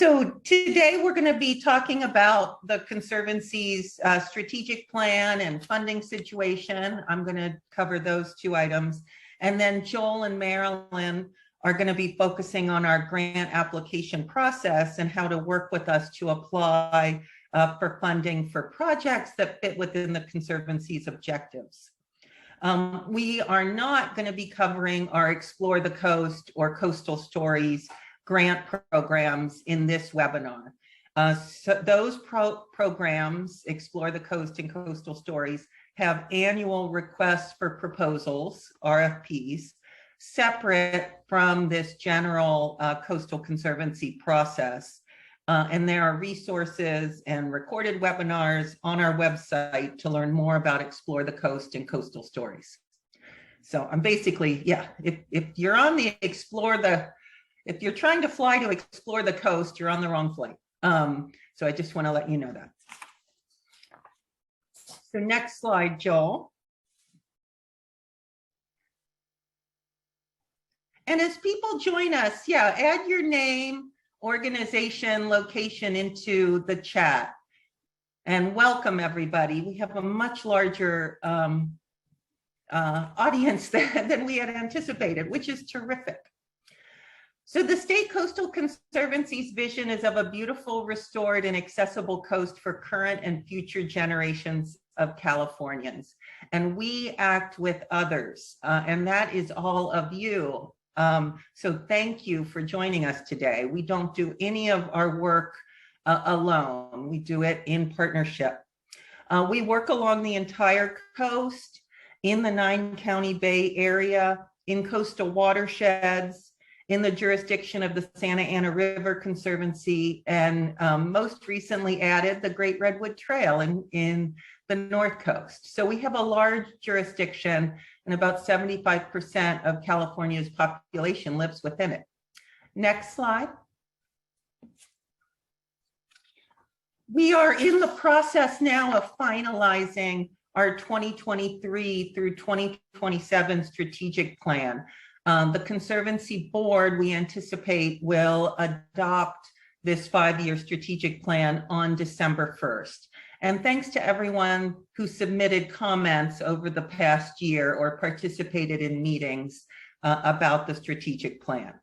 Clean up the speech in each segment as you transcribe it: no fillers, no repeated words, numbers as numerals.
So today we're going to be talking about the Conservancy's strategic plan and funding situation. I'm going to cover those two items. And then Joel and Marilyn are going to be focusing on our grant application process and how to work with us to apply for funding for projects that fit within the Conservancy's objectives. We are not going to be covering our Explore the Coast or Coastal Stories grant programs in this webinar. So those programs, Explore the Coast and Coastal Stories, have annual requests for proposals, RFPs, separate from this general Coastal Conservancy process. And there are resources and recorded webinars on our website to learn more about Explore the Coast and Coastal Stories. So I'm basically, yeah, if you're on the if you're trying to fly to explore the coast, you're on the wrong flight. So I just want to let you know that. So next slide, Joel. And as people join us, yeah, add your name, organization, location into the chat. And welcome everybody. We have a much larger audience than we had anticipated, which is terrific. So the State Coastal Conservancy's vision is of a beautiful, restored, and accessible coast for current and future generations of Californians. And we act with others, and that is all of you. So thank you for joining us today. We don't do any of our work alone. We do it in partnership. We work along the entire coast, in the 9-county Bay Area, in coastal watersheds, in the jurisdiction of the Santa Ana River Conservancy, and most recently added the Great Redwood Trail in the North Coast. So we have a large jurisdiction, and about 75% of California's population lives within it. Next slide. We are in the process now of finalizing our 2023 through 2027 strategic plan. The Conservancy Board, we anticipate, will adopt this 5-year strategic plan on December 1st. And thanks to everyone who submitted comments over the past year or participated in meetings about the strategic plan.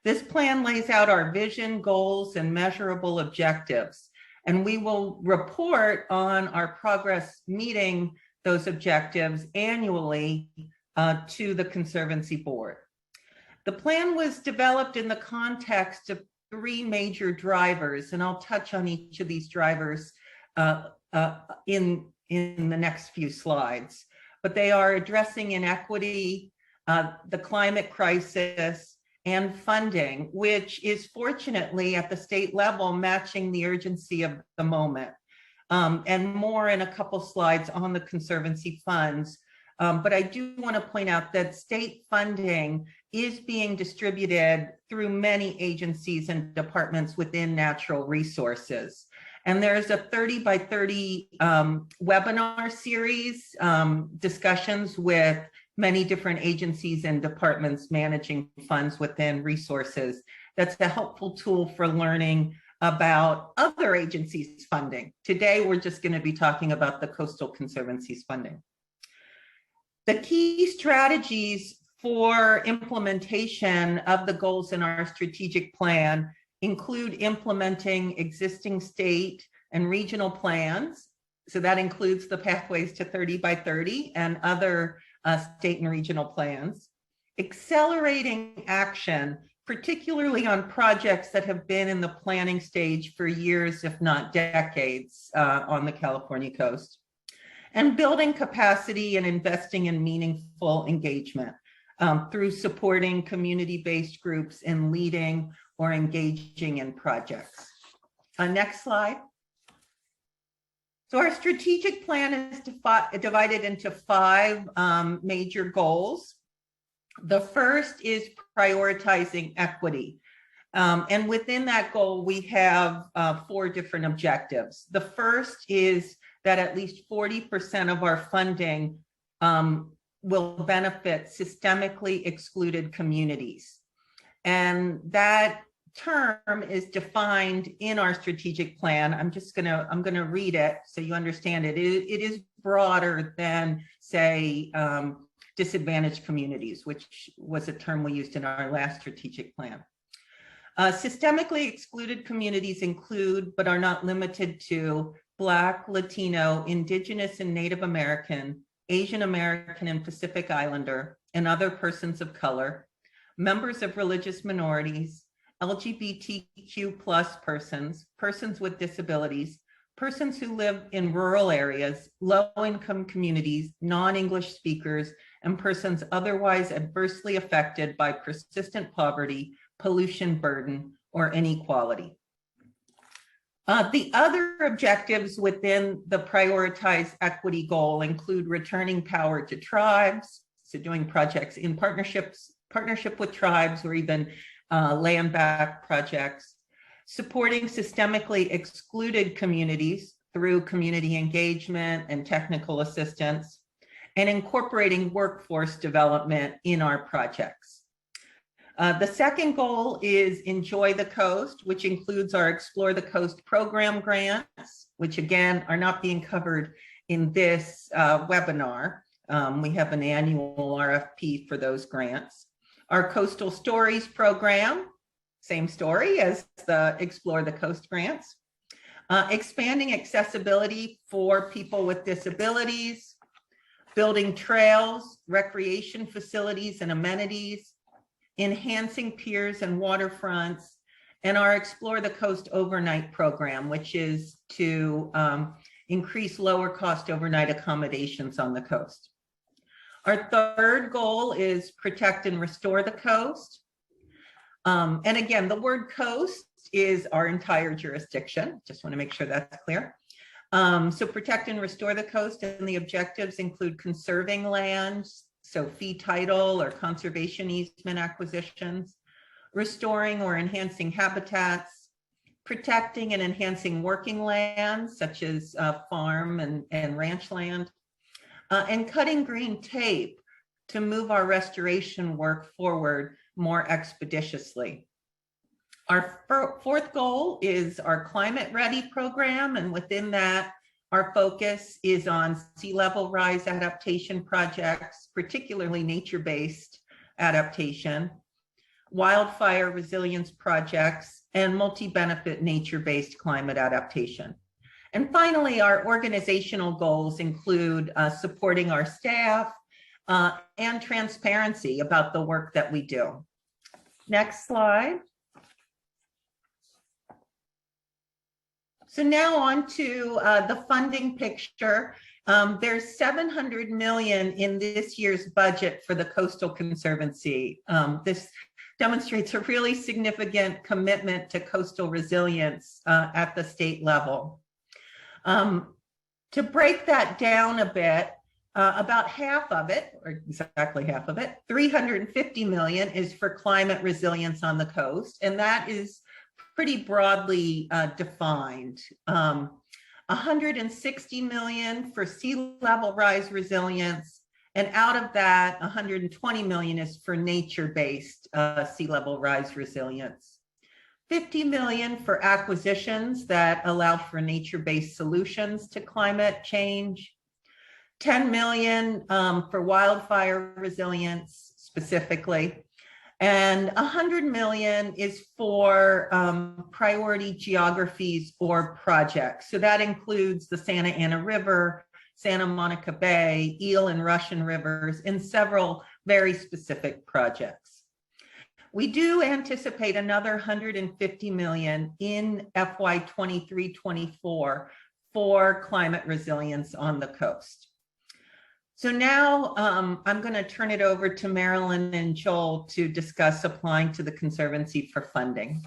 This plan lays out our vision, goals, and measurable objectives. And we will report on our progress meeting those objectives annually to the Conservancy Board. The plan was developed in the context of 3 major drivers, and I'll touch on each of these drivers in the next few slides. But they are addressing inequity, the climate crisis, and funding, which is fortunately at the state level matching the urgency of the moment. And more in a couple slides on the Conservancy funds. But I do want to point out that state funding is being distributed through many agencies and departments within natural resources. And there's a 30 by 30 webinar series, discussions with many different agencies and departments managing funds within resources. That's a helpful tool for learning about other agencies' funding. Today, we're just going to be talking about the Coastal Conservancy's funding. The key strategies for implementation of the goals in our strategic plan include implementing existing state and regional plans. So that includes the Pathways to 30 by 30 and other state and regional plans. Accelerating action, particularly on projects that have been in the planning stage for years, if not decades, on the California coast. And building capacity and investing in meaningful engagement through supporting community-based groups in leading or engaging in projects. Next slide. So our strategic plan is divided into 5 major goals. The first is prioritizing equity. And within that goal, we have 4 different objectives. The first is that at least 40% of our funding will benefit systemically excluded communities. And that term is defined in our strategic plan. I'm gonna read it so you understand it. It is broader than, say, disadvantaged communities, which was a term we used in our last strategic plan. Systemically excluded communities include, but are not limited to, Black, Latino, Indigenous and Native American, Asian American and Pacific Islander, and other persons of color, members of religious minorities, LGBTQ+ persons, persons with disabilities, persons who live in rural areas, low-income communities, non-English speakers, and persons otherwise adversely affected by persistent poverty, pollution burden, or inequality. The other objectives within the prioritized equity goal include returning power to tribes, so doing projects in partnership with tribes or even land back projects, supporting systemically excluded communities through community engagement and technical assistance, and incorporating workforce development in our projects. The second goal is Enjoy the Coast, which includes our Explore the Coast program grants, which again are not being covered in this webinar. We have an annual RFP for those grants. Our Coastal Stories program, same story as the Explore the Coast grants. Expanding accessibility for people with disabilities, building trails, recreation facilities and amenities, enhancing piers and waterfronts, and our Explore the Coast overnight program, which is to increase lower cost overnight accommodations on the coast. Our third goal is Protect and Restore the Coast. And again, the word coast is our entire jurisdiction. Just want to make sure that's clear. So protect and restore the coast, and the objectives include conserving land, so fee title or conservation easement acquisitions, restoring or enhancing habitats, protecting and enhancing working lands such as farm and ranch land, and cutting green tape to move our restoration work forward more expeditiously. Our fourth goal is our Climate Ready program, and within that, our focus is on sea level rise adaptation projects, particularly nature-based adaptation, wildfire resilience projects, and multi-benefit nature-based climate adaptation. And finally, our organizational goals include supporting our staff and transparency about the work that we do. Next slide. So now on to the funding picture. There's $700 million in this year's budget for the Coastal Conservancy. This demonstrates a really significant commitment to coastal resilience at the state level. To break that down a bit, about half of it, or exactly half of it, $350 million is for climate resilience on the coast, and that is pretty broadly defined. $160 million for sea level rise resilience, and out of that, $120 million is for nature-based sea level rise resilience. $50 million for acquisitions that allow for nature-based solutions to climate change. $10 million for wildfire resilience specifically. And $100 million is for priority geographies or projects. So that includes the Santa Ana River, Santa Monica Bay, Eel and Russian rivers, and several very specific projects. We do anticipate another $150 million in FY 23-24 for climate resilience on the coast. So now I'm going to turn it over to Marilyn and Joel to discuss applying to the Conservancy for funding.